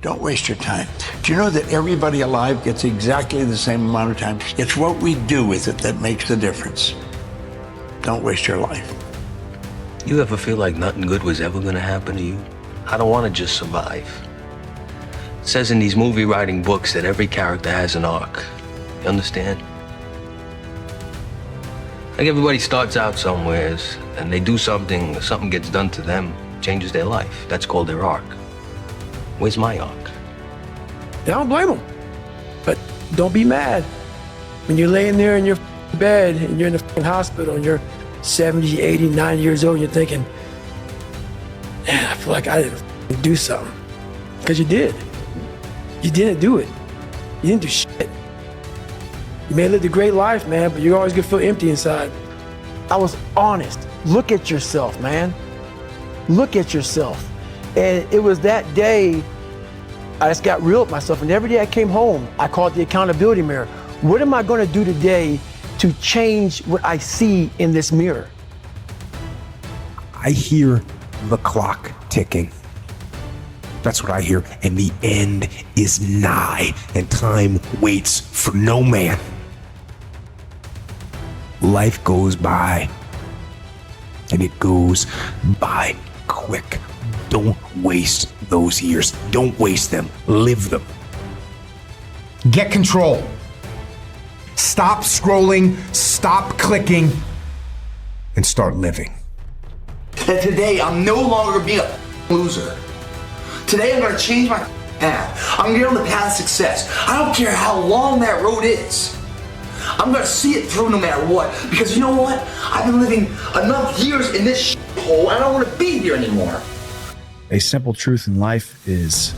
Don't waste your time. Do you know that everybody alive gets exactly the same amount of time? It's what we do with it that makes the difference. Don't waste your life. You ever feel like nothing good was ever gonna happen to you? I don't wanna just survive. It says in these movie writing books that every character has an arc. You understand? Like everybody starts out somewheres and they do something gets done to them, changes their life. That's called their arc. Where's my arc? I don't blame them. But don't be mad. When you're laying there in your bed and you're in the hospital and you're 70, 80, 90 years old and you're thinking, man, I feel like I didn't do something. Because you did. You didn't do it. You didn't do shit. You may have lived a great life, man, but you're always gonna feel empty inside. I was honest. Look at yourself, man. Look at yourself. And it was that day I just got real with myself. And every day I came home, I called it the accountability mirror. What am I gonna do today to change what I see in this mirror? I hear the clock ticking. That's what I hear. And the end is nigh, and time waits for no man. Life goes by, and it goes by quick. Don't waste those years. Don't waste them. Live them. Get control. Stop scrolling, stop clicking, and start living. And today, I'm no longer being a loser. Today, I'm gonna change my path. I'm gonna get on the path of success. I don't care how long that road is. I'm gonna see it through no matter what. Because you know what? I've been living enough years in this hole, and I don't wanna be here anymore. A simple truth in life is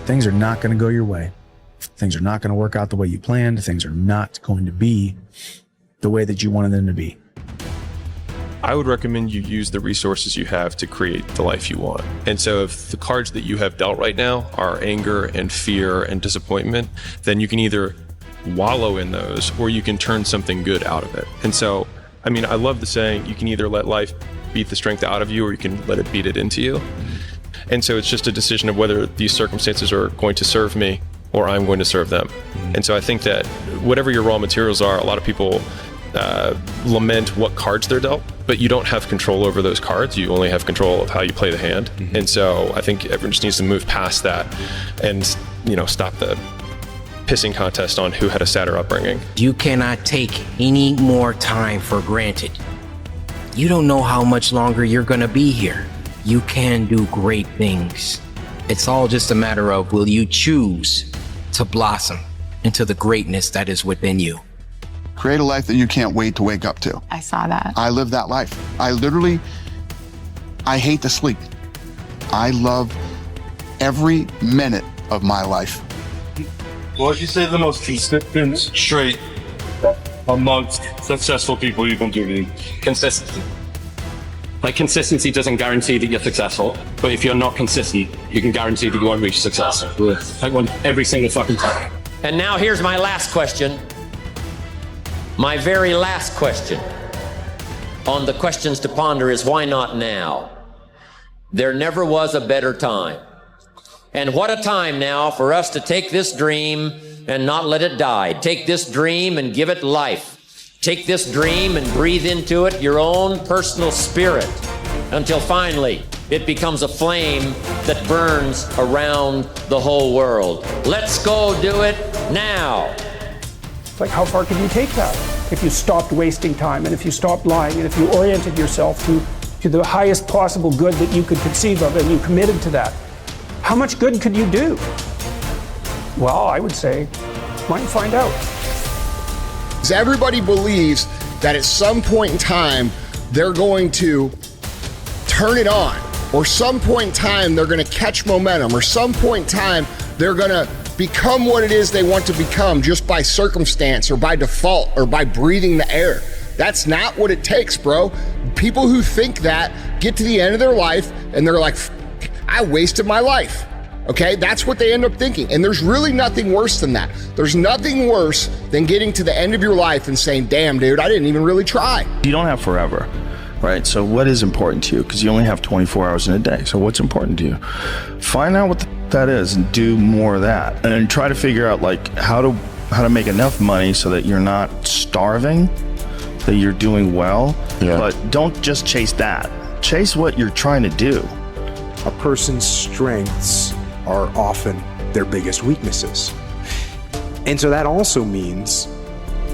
things are not going to go your way. Things are not going to work out the way you planned. Things are not going to be the way that you wanted them to be. I would recommend you use the resources you have to create the life you want. And so if the cards that you have dealt right now are anger and fear and disappointment, then you can either wallow in those or you can turn something good out of it. And so, I mean, I love the saying, you can either let life beat the strength out of you or you can let it beat it into you. And so it's just a decision of whether these circumstances are going to serve me or I'm going to serve them. And so I think that whatever your raw materials are, a lot of people lament what cards they're dealt, but you don't have control over those cards. You only have control of how you play the hand. And so I think everyone just needs to move past that and, you know, stop the pissing contest on who had a sadder upbringing. You cannot take any more time for granted. You don't know how much longer you're gonna be here. You can do great things. It's all just a matter of, will you choose to blossom into the greatness that is within you? Create a life that you can't wait to wake up to. I saw that. I live that life. I hate to sleep. I love every minute of my life. What would you say the most consistent trait amongst successful people you can do? Consistency. Like, consistency doesn't guarantee that you're successful, but if you're not consistent, you can guarantee that you won't reach success. I want every single fucking time. And now here's my last question. My very last question on the questions to ponder is, why not now? There never was a better time. And what a time now for us to take this dream and not let it die. Take this dream and give it life. Take this dream and breathe into it your own personal spirit until finally it becomes a flame that burns around the whole world. Let's go do it now. Like, how far can you take that? If you stopped wasting time and if you stopped lying and if you oriented yourself to the highest possible good that you could conceive of and you committed to that, how much good could you do? Well, I would say, why don't you find out? Because everybody believes that at some point in time, they're going to turn it on, or some point in time, they're going to catch momentum, or some point in time, they're going to become what it is they want to become just by circumstance or by default or by breathing the air. That's not what it takes, bro. People who think that get to the end of their life and they're like, I wasted my life. Okay, that's what they end up thinking. And there's really nothing worse than that. There's nothing worse than getting to the end of your life and saying, damn, dude, I didn't even really try. You don't have forever, right? So what is important to you? Because you only have 24 hours in a day. So what's important to you? Find out what the that is and do more of that. And try to figure out like how to make enough money so that you're not starving, that you're doing well. Yeah. But don't just chase that. Chase what you're trying to do. A person's strengths are often their biggest weaknesses. And so that also means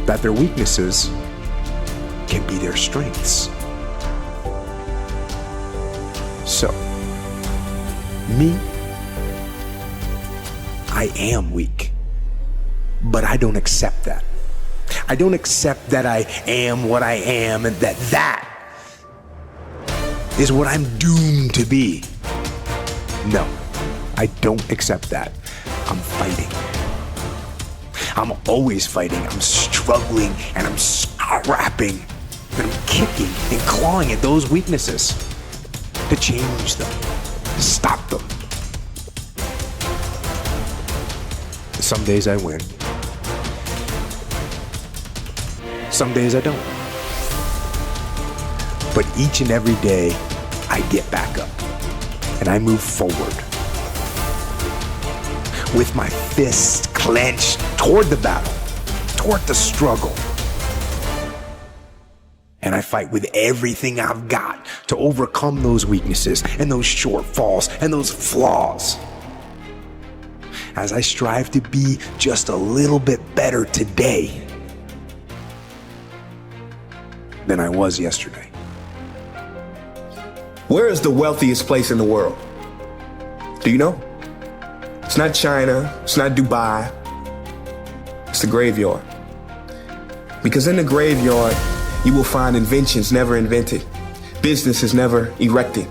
that their weaknesses can be their strengths. So, me, I am weak, but I don't accept that. I don't accept that I am what I am and that is what I'm doomed to be. No, I don't accept that. I'm fighting. I'm always fighting. I'm struggling and I'm scrapping and I'm kicking and clawing at those weaknesses to change them, to stop them. Some days I win. Some days I don't. But each and every day, I get back up and I move forward with my fists clenched toward the battle, toward the struggle. And I fight with everything I've got to overcome those weaknesses and those shortfalls and those flaws. As I strive to be just a little bit better today than I was yesterday. Where is the wealthiest place in the world? Do you know? It's not China, it's not Dubai, it's the graveyard. Because in the graveyard, you will find inventions never invented, businesses never erected,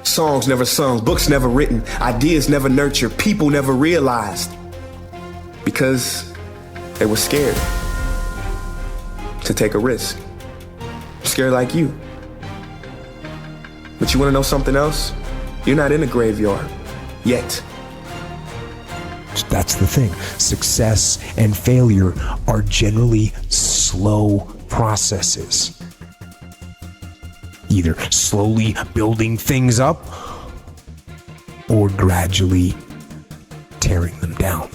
songs never sung, books never written, ideas never nurtured, people never realized. Because they were scared to take a risk. Scared like you. But you want to know something else? You're not in a graveyard yet. That's the thing. Success and failure are generally slow processes. Either slowly building things up or gradually tearing them down.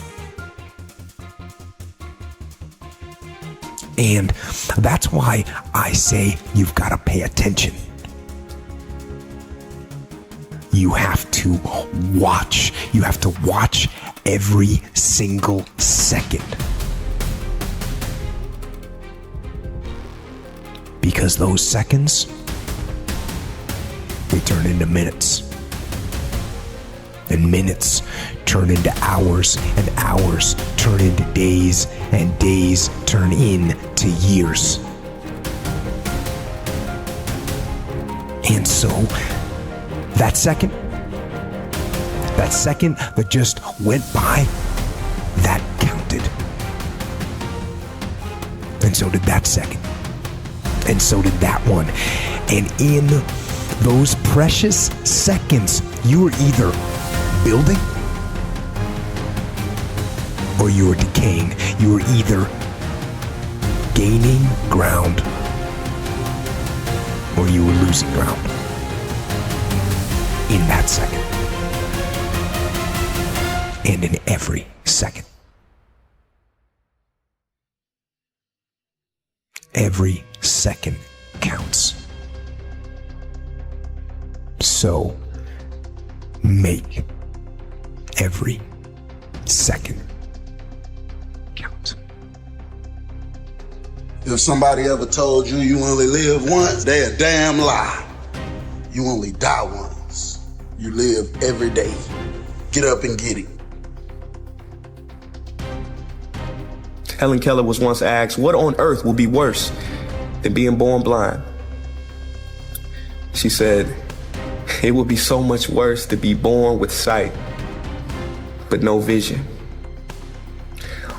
And that's why I say you've got to pay attention. You have to watch. You have to watch every single second. Because those seconds, they turn into minutes. And minutes turn into hours, and hours turn into days, and days turn into years. And so, that second that just went by, that counted. And so did that second. And so did that one. And in those precious seconds, you were either building or you were decaying. You were either gaining ground or you were losing ground. In that second. And in every second. Every second counts. So, make every second count. If somebody ever told you you only live once, they a damn lie. You only die once. You live every day. Get up and get it. Helen Keller was once asked, what on earth will be worse than being born blind? She said, it would be so much worse to be born with sight, but no vision.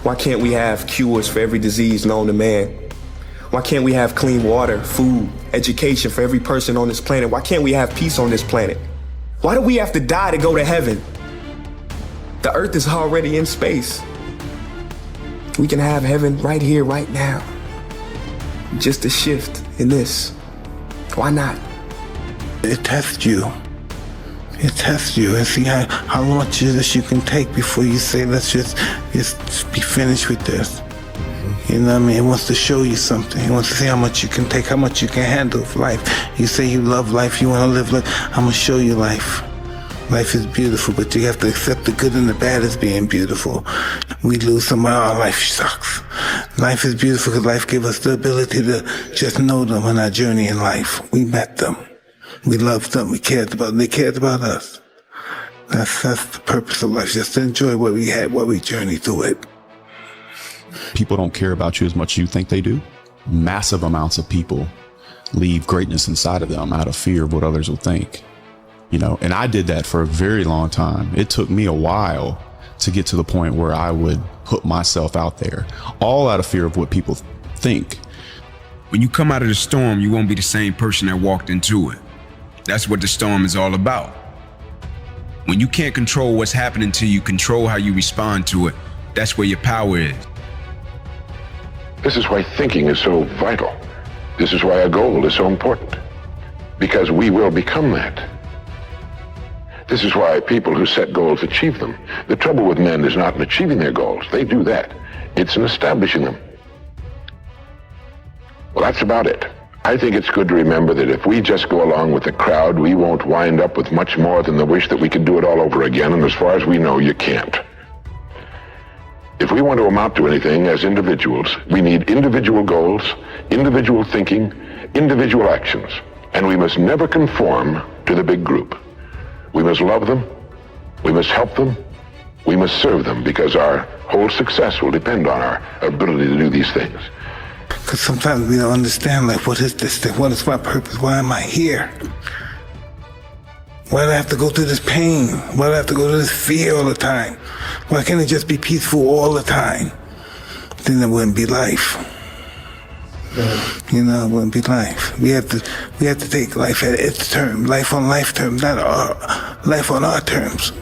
Why can't we have cures for every disease known to man? Why can't we have clean water, food, education for every person on this planet? Why can't we have peace on this planet? Why do we have to die to go to heaven? The earth is already in space. We can have heaven right here, right now. Just a shift in this. Why not? It tests you. It tests you and see how much of this you can take before you say, let's just be finished with this. You know what I mean? It wants to show you something. It wants to see how much you can take, how much you can handle of life. You say you love life, you want to live life. I'm going to show you life. Life is beautiful, but you have to accept the good and the bad as being beautiful. We lose somebody, our life sucks. Life is beautiful because life gave us the ability to just know them on our journey in life. We met them. We loved them. We cared about them. They cared about us. That's the purpose of life, just to enjoy what we had, what we journeyed through it. People don't care about you as much as you think they do. Massive amounts of people leave greatness inside of them out of fear of what others will think. You know, and I did that for a very long time. It took me a while to get to the point where I would put myself out there, all out of fear of what people think. When you come out of the storm, you won't be the same person that walked into it. That's what the storm is all about. When you can't control what's happening to you, control how you respond to it. That's where your power is. This is why thinking is so vital. This is why a goal is so important. Because we will become that. This is why people who set goals achieve them. The trouble with men is not in achieving their goals. They do that. It's in establishing them. Well, that's about it. I think it's good to remember that if we just go along with the crowd, we won't wind up with much more than the wish that we could do it all over again, and as far as we know, you can't. If we want to amount to anything as individuals, we need individual goals, individual thinking, individual actions, and we must never conform to the big group. We must love them, we must help them, we must serve them, because our whole success will depend on our ability to do these things. Because sometimes we don't understand, like, what is this thing? What is my purpose? Why am I here? Why do I have to go through this pain? Why do I have to go through this fear all the time? Why can't it just be peaceful all the time? Then it wouldn't be life. You know, it wouldn't be life. We have to take life at its term, life on life terms, not life on our terms.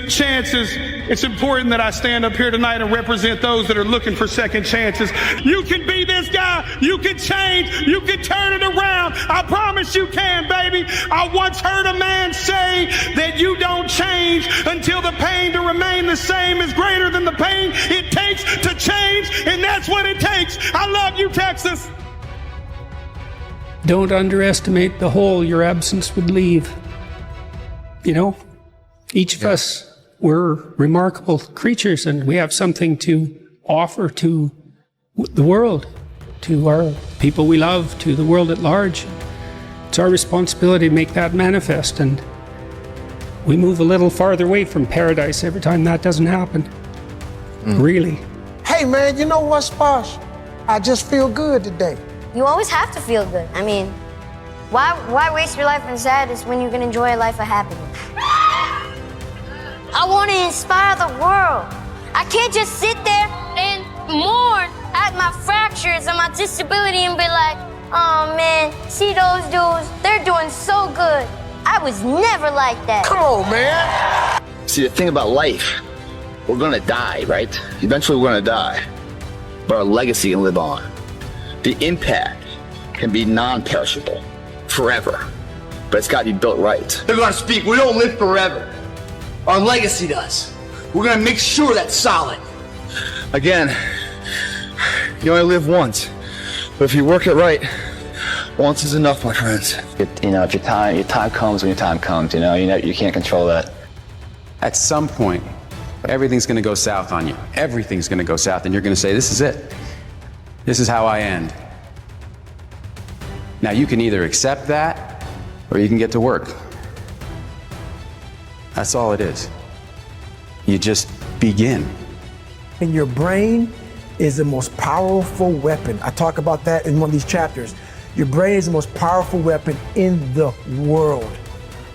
Chances, it's important that I stand up here tonight and represent those that are looking for second chances. You can be this guy, you can change, you can turn it around. I promise you can, baby. I once heard a man say that you don't change until the pain to remain the same is greater than the pain it takes to change, and that's what it takes. I love you, Texas. Don't underestimate the hole your absence would leave. You know? Each of us, we're remarkable creatures, and we have something to offer to the world, to our people we love, to the world at large. It's our responsibility to make that manifest, and we move a little farther away from paradise every time that doesn't happen. Really. Hey man, you know what, Sposh? I just feel good today. You always have to feel good. I mean, why waste your life in sadness when you can enjoy a life of happiness? I want to inspire the world. I can't just sit there and mourn at my fractures and my disability and be like, oh man, see those dudes, they're doing so good. I was never like that. Come on, man. See, the thing about life, we're gonna die, right? Eventually we're gonna die, but our legacy can live on. The impact can be non-perishable, forever, but it's gotta be built right. They're gonna speak, we don't live forever. Our legacy does. We're gonna make sure that's solid. Again, you only live once, but if you work it right, once is enough, my friends. You know, if your time comes when your time comes, you know, you can't control that. At some point, everything's gonna go south on you. Everything's gonna go south, and you're gonna say, this is it. This is how I end. Now, you can either accept that, or you can get to work. That's all it is. You just begin. And your brain is the most powerful weapon. I talk about that in one of these chapters. Your brain is the most powerful weapon in the world.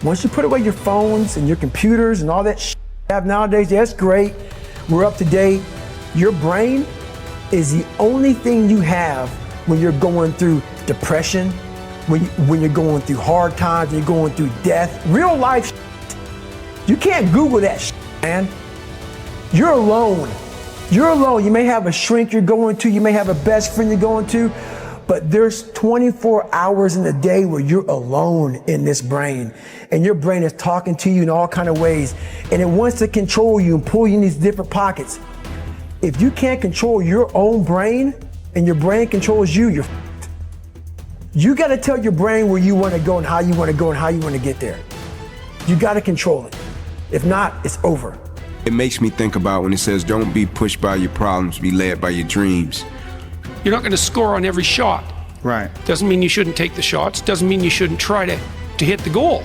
Once you put away your phones and your computers and all that shit you have nowadays, that's great. We're up to date. Your brain is the only thing you have when you're going through depression, when you're going through hard times, when you're going through death, real life shit. You can't Google that shit, man. You're alone. You're alone. You may have a shrink you're going to, you may have a best friend you're going to, But there's 24 hours in a day where you're alone in this brain, and your brain is talking to you in all kind of ways, and it wants to control you and pull you in these different pockets. If you can't control your own brain and your brain controls you, you're f***ed. You got to tell your brain where you want to go and how you want to go and how you want to get there. You got to control it. If not, it's over. It makes me think about when it says, don't be pushed by your problems, be led by your dreams. You're not going to score on every shot. Right. Doesn't mean you shouldn't take the shots. Doesn't mean you shouldn't try to hit the goal.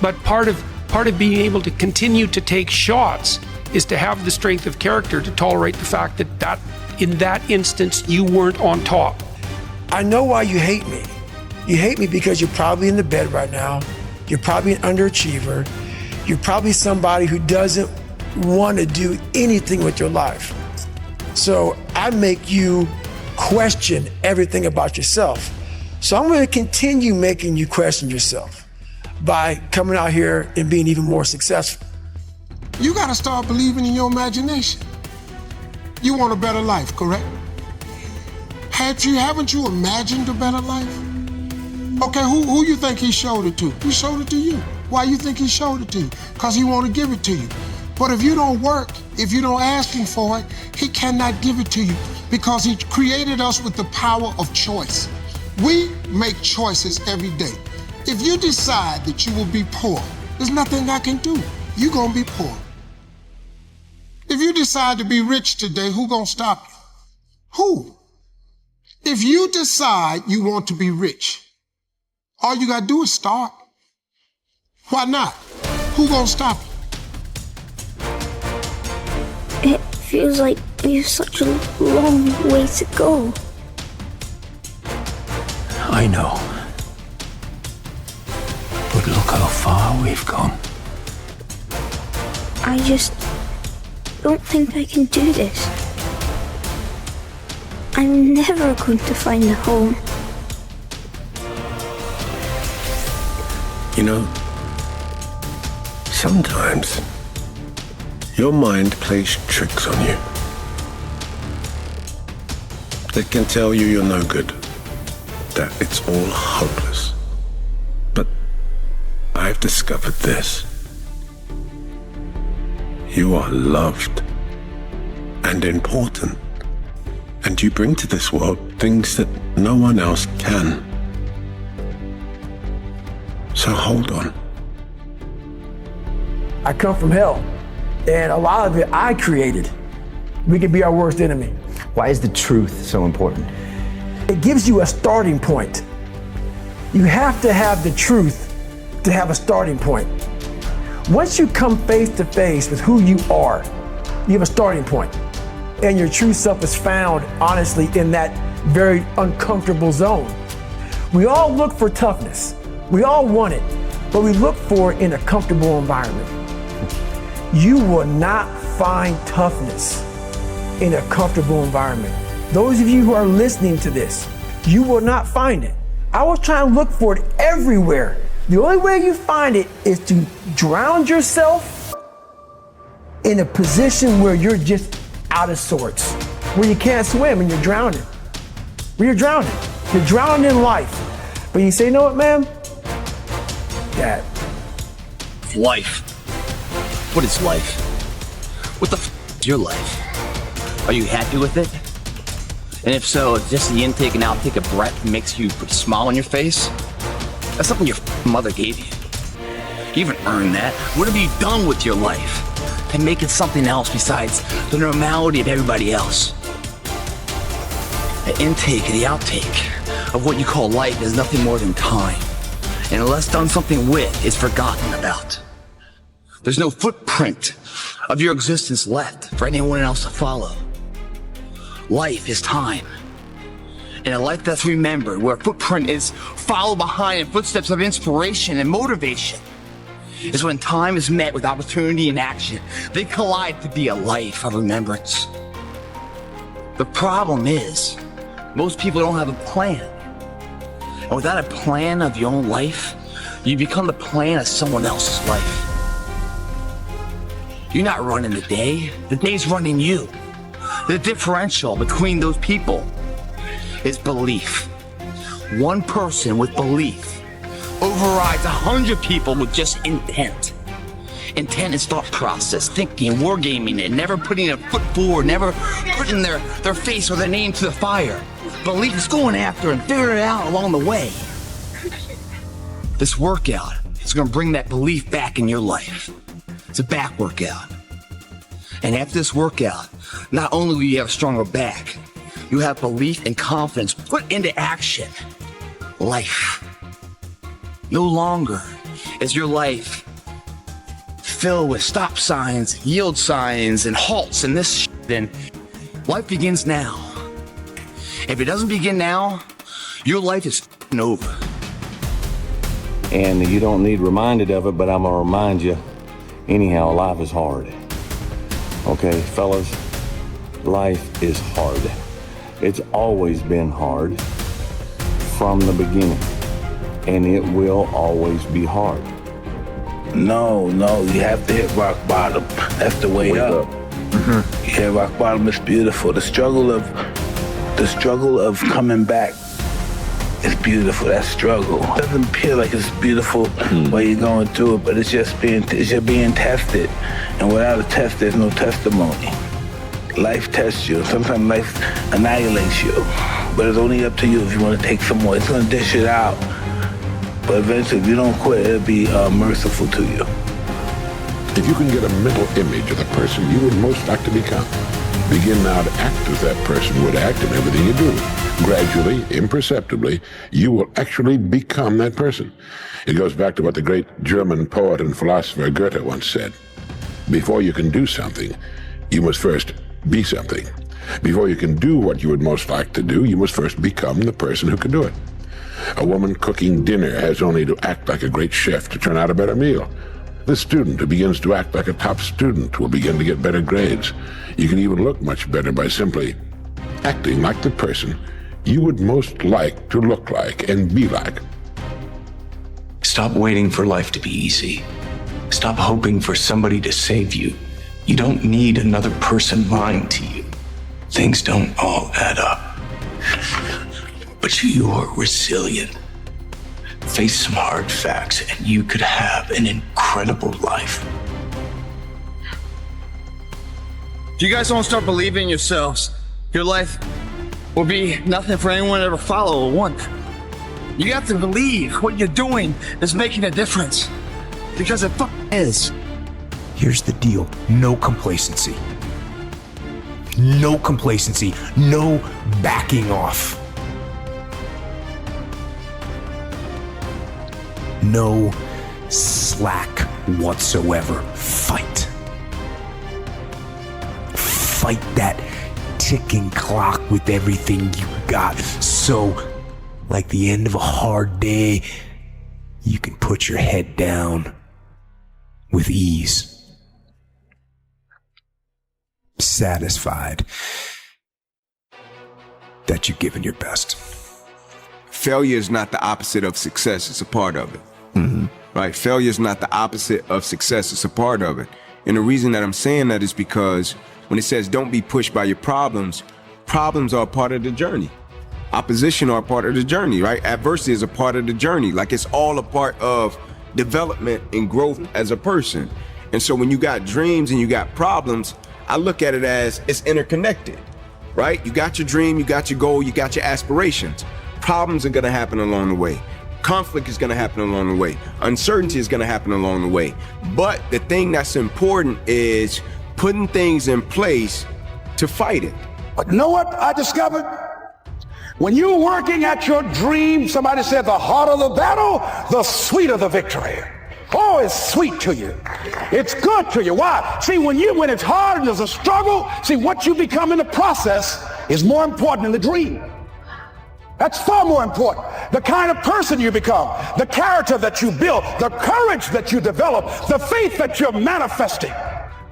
But part of being able to continue to take shots is to have the strength of character to tolerate the fact that in that instance you weren't on top. I know why you hate me. You hate me because you're probably in the bed right now. You're probably an underachiever. You're probably somebody who doesn't want to do anything with your life. So I make you question everything about yourself. So I'm going to continue making you question yourself by coming out here and being even more successful. You got to start believing in your imagination. You want a better life, correct? Haven't you imagined a better life? Okay, who you think he showed it to? He showed it to you. Why you think he showed it to you? Because he want to give it to you. But if you don't work, if you don't ask him for it, he cannot give it to you because he created us with the power of choice. We make choices every day. If you decide that you will be poor, there's nothing I can do. You're going to be poor. If you decide to be rich today, who going to stop you? Who? If you decide you want to be rich, all you got to do is start. Why not? Who going to stop you? It feels like we have such a long way to go. I know. But look how far we've come. I just don't think I can do this. I'm never going to find a home. You know, sometimes your mind plays tricks on you. It can tell you you're no good, that it's all hopeless. But I've discovered this. You are loved and important, and you bring to this world things that no one else can. So hold on. I come from hell, and a lot of it I created. We can be our worst enemy. Why is the truth so important? It gives you a starting point. You have to have the truth to have a starting point. Once you come face to face with who you are, you have a starting point. And your true self is found, honestly, in that very uncomfortable zone. We all look for toughness. We all want it, but we look for it in a comfortable environment. You will not find toughness in a comfortable environment. Those of you who are listening to this, you will not find it. I was trying to look for it everywhere. The only way you find it is to drown yourself in a position where you're just out of sorts, where you can't swim and you're drowning. Where you're drowning. You're drowning in life. But you say, you know what, man? Dad. Life. What is life? What the is your life? Are you happy with it? And if so, just the intake and outtake of breath makes you put a smile on your face? That's something your mother gave you. You haven't earned that. What have you done with your life to make it something else besides the normality of everybody else? The intake and the outtake of what you call life is nothing more than time. And unless done something with, is forgotten about. There's no footprint of your existence left for anyone else to follow. Life is time. And a life that's remembered, where a footprint is followed behind in footsteps of inspiration and motivation, is when time is met with opportunity and action. They collide to be a life of remembrance. The problem is, most people don't have a plan. And without a plan of your own life, you become the plan of someone else's life. You're not running the day. The day's running you. The differential between those people is belief. One person with belief overrides 100 people with just intent. Intent is thought process, thinking, wargaming it, never putting a foot forward, never putting their face or their name to the fire. Belief is going after and figuring it out along the way. This workout is going to bring that belief back in your life. It's a back workout. And after this workout, not only will you have a stronger back, you have belief and confidence put into action. Life. No longer is your life filled with stop signs, yield signs, and halts and this shit. And life begins now. If it doesn't begin now, your life is over. And you don't need reminded of it, but I'm gonna remind you, anyhow, life is hard. Okay, fellas, life is hard. It's always been hard from the beginning, and it will always be hard. No, you have to hit rock bottom. That's the way up. Mm-hmm. Yeah, rock bottom is beautiful. The struggle of coming back is beautiful. That struggle doesn't appear like it's beautiful while you're going through it, but it's just being tested. And without a test, there's no testimony. Life tests you. Sometimes life annihilates you, but it's only up to you if you want to take some more. It's gonna dish it out. But eventually, if you don't quit, it'll be merciful to you. If you can get a mental image of the person you would most like to become, begin now to act as that person would act in everything you do. Gradually, imperceptibly, you will actually become that person. It goes back to what the great German poet and philosopher Goethe once said. Before you can do something, you must first be something. Before you can do what you would most like to do, you must first become the person who can do it. A woman cooking dinner has only to act like a great chef to turn out a better meal. The student who begins to act like a top student will begin to get better grades. You can even look much better by simply acting like the person you would most like to look like and be like. Stop waiting for life to be easy. Stop hoping for somebody to save you. You don't need another person lying to you. Things don't all add up. But you're resilient. Face some hard facts and you could have an incredible life. If you guys don't start believing in yourselves, your life will be nothing for anyone to ever follow or want. You have to believe what you're doing is making a difference. Because it is. Here's the deal. No complacency. No complacency. No backing off. No slack whatsoever. Fight. Fight that ticking clock with everything you got. So, like the end of a hard day, you can put your head down with ease. Satisfied that you've given your best. Failure is not the opposite of success, it's a part of it. Mm-hmm. Right? Failure is not the opposite of success, it's a part of it. And the reason that I'm saying that is because when it says don't be pushed by your problems, problems are a part of the journey. Opposition are a part of the journey, right? Adversity is a part of the journey. Like it's all a part of development and growth as a person. And so when you got dreams and you got problems, I look at it as it's interconnected, right? You got your dream, you got your goal, you got your aspirations. Problems are gonna happen along the way. Conflict is gonna happen along the way. Uncertainty is gonna happen along the way. But the thing that's important is putting things in place to fight it. But you know what I discovered? When you're working at your dream, somebody said the harder the battle, the sweeter the victory. Oh, it's sweet to you. It's good to you. Why? See, when it's hard and there's a struggle, see, what you become in the process is more important than the dream. That's far more important. The kind of person you become, the character that you build, the courage that you develop, the faith that you're manifesting.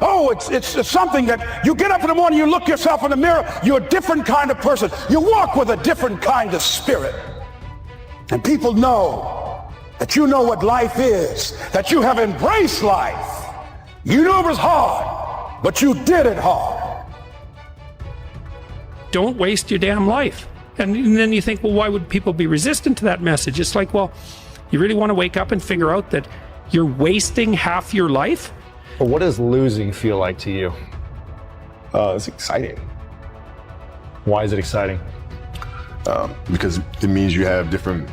Oh, it's something that you get up in the morning, you look yourself in the mirror, you're a different kind of person. You walk with a different kind of spirit. And people know that you know what life is, that you have embraced life. You knew it was hard, but you did it hard. Don't waste your damn life. And then you think, well, why would people be resistant to that message? It's like, well, you really want to wake up and figure out that you're wasting half your life? But what does losing feel like to you? It's exciting. Why is it exciting? Because it means you have different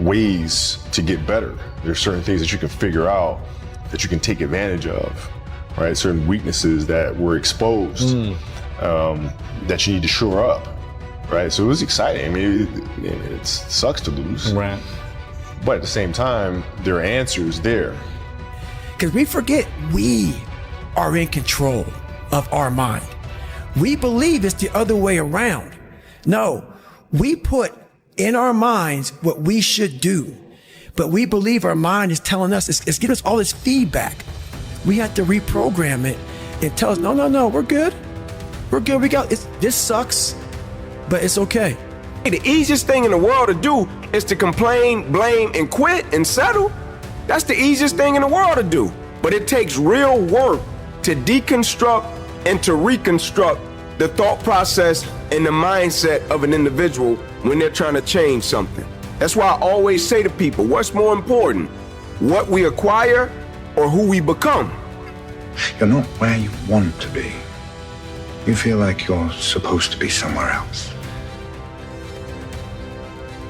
ways to get better. There's certain things that you can figure out that you can take advantage of, right? Certain weaknesses that were exposed that you need to shore up, right? So it was exciting. I mean, it sucks to lose. Right. But at the same time, there are answers there. Because we forget we are in control of our mind. We believe it's the other way around. No, we put in our minds what we should do, but we believe our mind is telling us, it's giving us all this feedback. We have to reprogram it and tell us, no, we're good. We're good, this sucks, but it's okay. The easiest thing in the world to do is to complain, blame, and quit and settle. That's the easiest thing in the world to do. But it takes real work to deconstruct and to reconstruct the thought process and the mindset of an individual when they're trying to change something. That's why I always say to people, what's more important, what we acquire or who we become? You're not where you want to be. You feel like you're supposed to be somewhere else.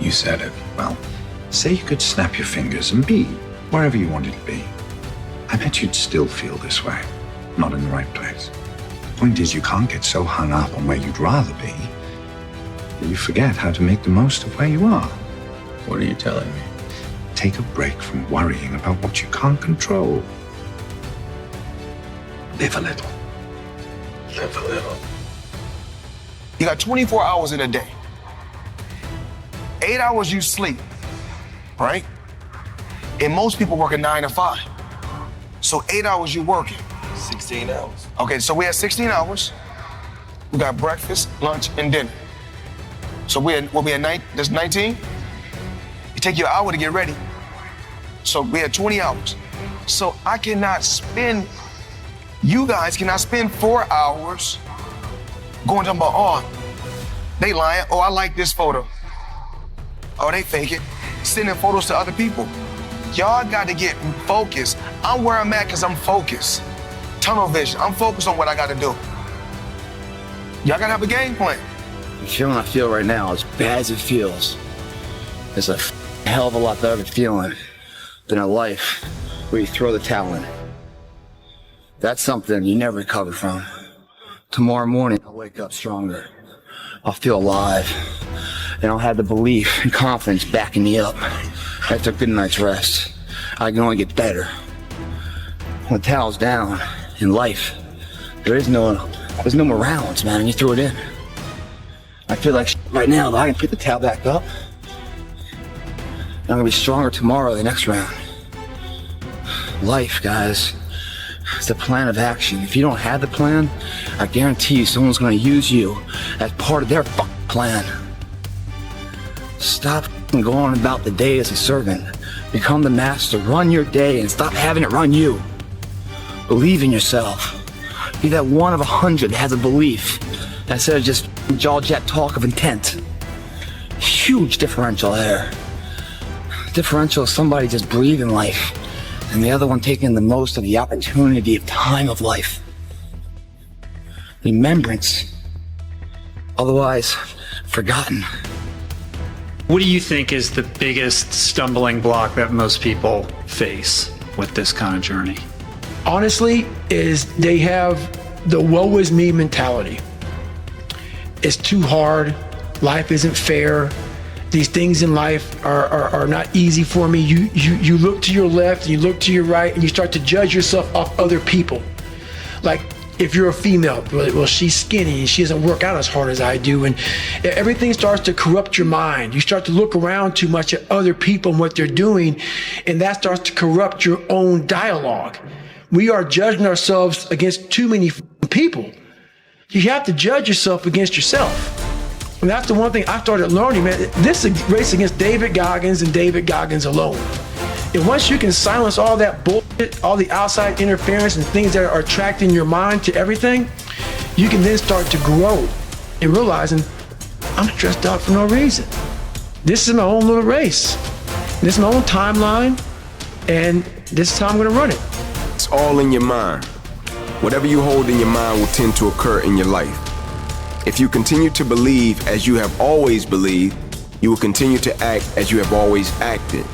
You said it. Well, say you could snap your fingers and be wherever you wanted to be. I bet you'd still feel this way, not in the right place. The point is, you can't get so hung up on where you'd rather be that you forget how to make the most of where you are. What are you telling me? Take a break from worrying about what you can't control. Live a little. Live a little. You got 24 hours in a day. 8 hours you sleep, right? And most people work a 9 to 5. So 8 hours you working. 16 hours. Okay, so we have 16 hours. We got breakfast, lunch, and dinner. So we'll be at night, that's 19. It take you an hour to get ready. So we had 20 hours. So you guys cannot spend 4 hours going talking about, oh, they lying, oh, I like this photo. Oh, they fake it. Sending photos to other people. Y'all got to get focused. I'm where I'm at because I'm focused. Tunnel vision. I'm focused on what I got to do. Y'all got to have a game plan. The feeling I feel right now, as bad as it feels, is a hell of a lot better feeling than a life where you throw the towel in. That's something you never recover from. Tomorrow morning, I'll wake up stronger. I'll feel alive. And I'll have the belief and confidence backing me up. After a good night's rest, I can only get better. When the towel's down in life, there's no more rounds, man, and you throw it in. I feel like right now, if I can pick the towel back up, I'm gonna be stronger tomorrow, the next round. Life, guys, it's a plan of action. If you don't have the plan, I guarantee you someone's gonna use you as part of their plan. Stop going about the day as a servant. Become the master. Run your day and stop having it run you. Believe in yourself. Be that one of 100 that has a belief instead of just jaw-jet talk of intent. Huge differential there. Differential is somebody just breathing life and the other one taking the most of the opportunity of time of life. Remembrance. Otherwise, forgotten. What do you think is the biggest stumbling block that most people face with this kind of journey? Honestly, is they have the woe is me mentality. It's too hard. Life isn't fair. These things in life are not easy for me. You look to your left, you look to your right, and you start to judge yourself off other people. Like, if you're a female, well, she's skinny and she doesn't work out as hard as I do, and everything starts to corrupt your mind. You start to look around too much at other people and what they're doing, and that starts to corrupt your own dialogue. We are judging ourselves against too many people. You have to judge yourself against yourself. And that's the one thing I started learning, man. This is a race against David Goggins and David Goggins alone. And once you can silence all that bullshit, all the outside interference and things that are attracting your mind to everything, you can then start to grow and realizing I'm stressed out for no reason. This is my own little race. This is my own timeline, and this is how I'm gonna run it. It's all in your mind. Whatever you hold in your mind will tend to occur in your life. If you continue to believe as you have always believed, you will continue to act as you have always acted.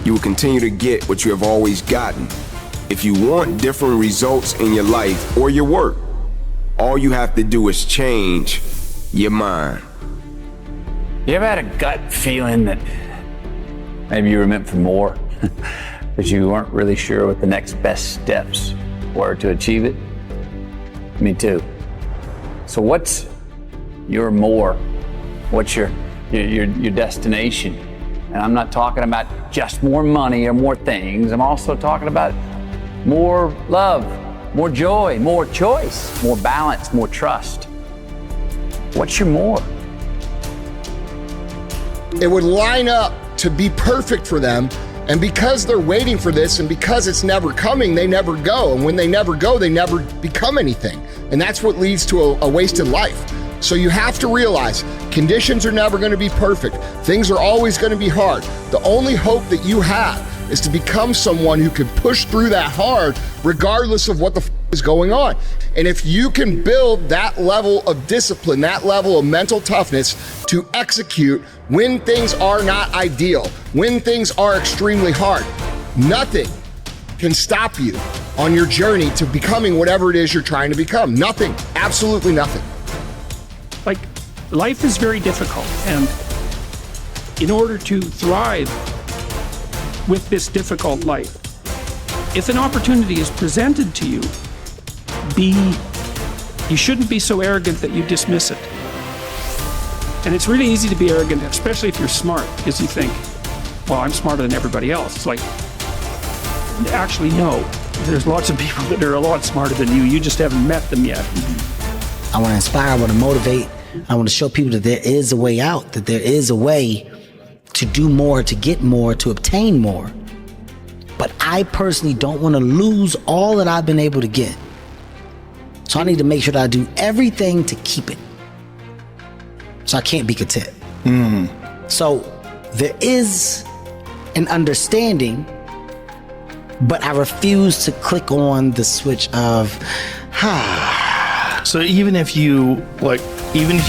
You will continue to get what you have always gotten. If you want different results in your life or your work, all you have to do is change your mind. You ever had a gut feeling that maybe you were meant for more, but you weren't really sure what the next best steps were to achieve it? Me too. So what's your more? What's your destination? And I'm not talking about just more money or more things. I'm also talking about more love, more joy, more choice, more balance, more trust. What's your more? It would line up to be perfect for them, and because they're waiting for this and because it's never coming, they never go. And when they never go, they never become anything. And that's what leads to a wasted life. So you have to realize conditions are never going to be perfect. Things are always going to be hard. The only hope that you have is to become someone who can push through that hard regardless of what the is going on. And if you can build that level of discipline, that level of mental toughness to execute when things are not ideal, when things are extremely hard, nothing can stop you on your journey to becoming whatever it is you're trying to become. Nothing, absolutely nothing. Like, life is very difficult, and in order to thrive with this difficult life, if an opportunity is presented to you, you shouldn't be so arrogant that you dismiss it. And it's really easy to be arrogant, especially if you're smart, because you think, well, I'm smarter than everybody else. It's like, actually, no. There's lots of people that are a lot smarter than you. You just haven't met them yet. I want to inspire, I want to motivate, I want to show people that there is a way out, that there is a way to do more, to get more, to obtain more. But I personally don't want to lose all that I've been able to get. So I need to make sure that I do everything to keep it. So I can't be content. So there is an understanding, but I refuse to click on the switch of, So even if you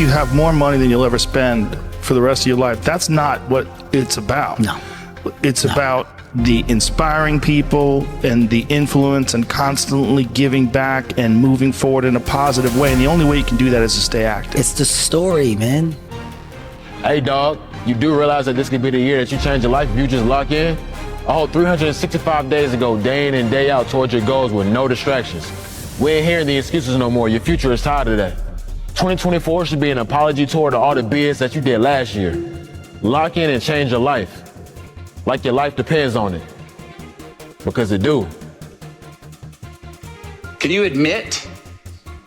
have more money than you'll ever spend for the rest of your life, that's not what it's about. No. It's about the inspiring people and the influence and constantly giving back and moving forward in a positive way. And the only way you can do that is to stay active. It's the story, man. Hey, dog, you do realize that this could be the year that you change your life if you just lock in? A whole 365 days ago, day in and day out towards your goals with no distractions. We ain't hearing the excuses no more. Your future is tired of that. 2024 should be an apology toward all the bids that you did last year. Lock in and change your life. Like your life depends on it. Because it do. Can you admit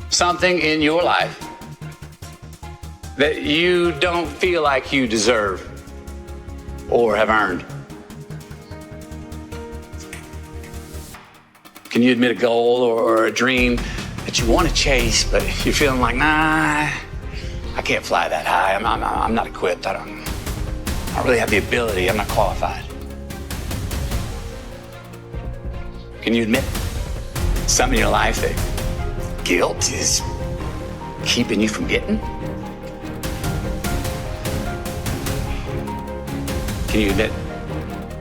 something in your life that you don't feel like you deserve or have earned? Can you admit a goal or a dream that you want to chase, but you're feeling like, nah, I can't fly that high. I'm not equipped. I don't really have the ability. I'm not qualified. Can you admit something in your life that guilt is keeping you from getting? Can you admit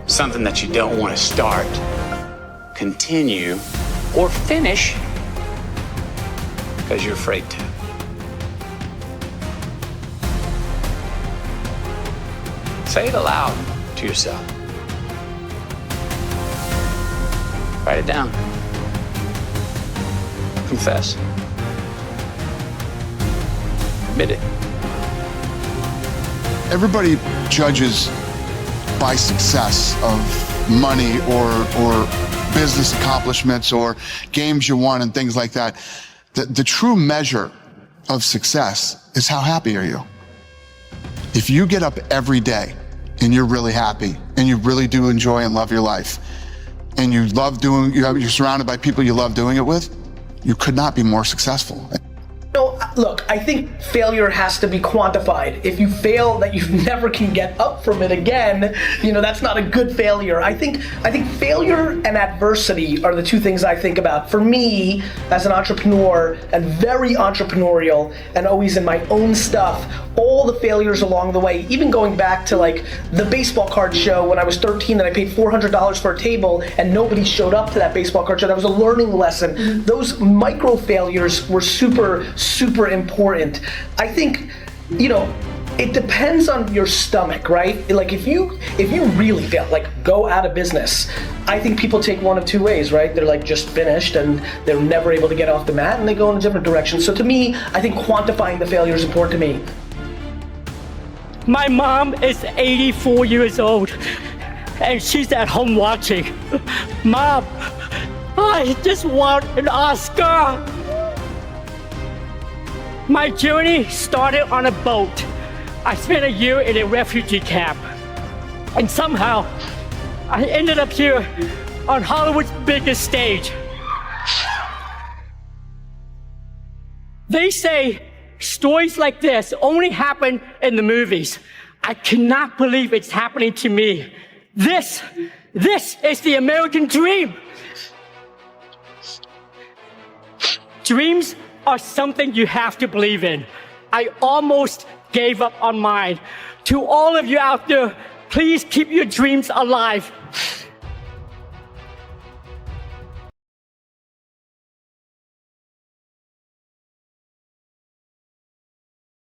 something that you don't want to start, continue, or finish because you're afraid to? Say it aloud to yourself. Write it down. Confess. Admit it. Everybody judges by success of money or business accomplishments or games you won and things like that. The true measure of success is how happy are you? If you get up every day and you're really happy and you really do enjoy and love your life and you love doing, you're surrounded by people you love doing it with, you could not be more successful. No, look, I think failure has to be quantified. If you fail, that you never can get up from it again, that's not a good failure. I think failure and adversity are the two things I think about. For me, as an entrepreneur and very entrepreneurial and always in my own stuff, all the failures along the way, even going back to like the baseball card show when I was 13 that I paid $400 for a table and nobody showed up to that baseball card show. That was a learning lesson. Those micro failures were super important. I think, it depends on your stomach, right? Like if you really fail, like go out of business, I think people take one of two ways, right? They're like just finished and they're never able to get off the mat and they go in a different direction. So to me, I think quantifying the failure is important to me. My mom is 84 years old and she's at home watching. Mom, I just want an Oscar. My journey started on a boat. I spent a year in a refugee camp. And somehow, I ended up here on Hollywood's biggest stage. They say stories like this only happen in the movies. I cannot believe it's happening to me. This is the American dream. Dreams are something you have to believe in. I almost gave up on mine. To all of you out there, please keep your dreams alive.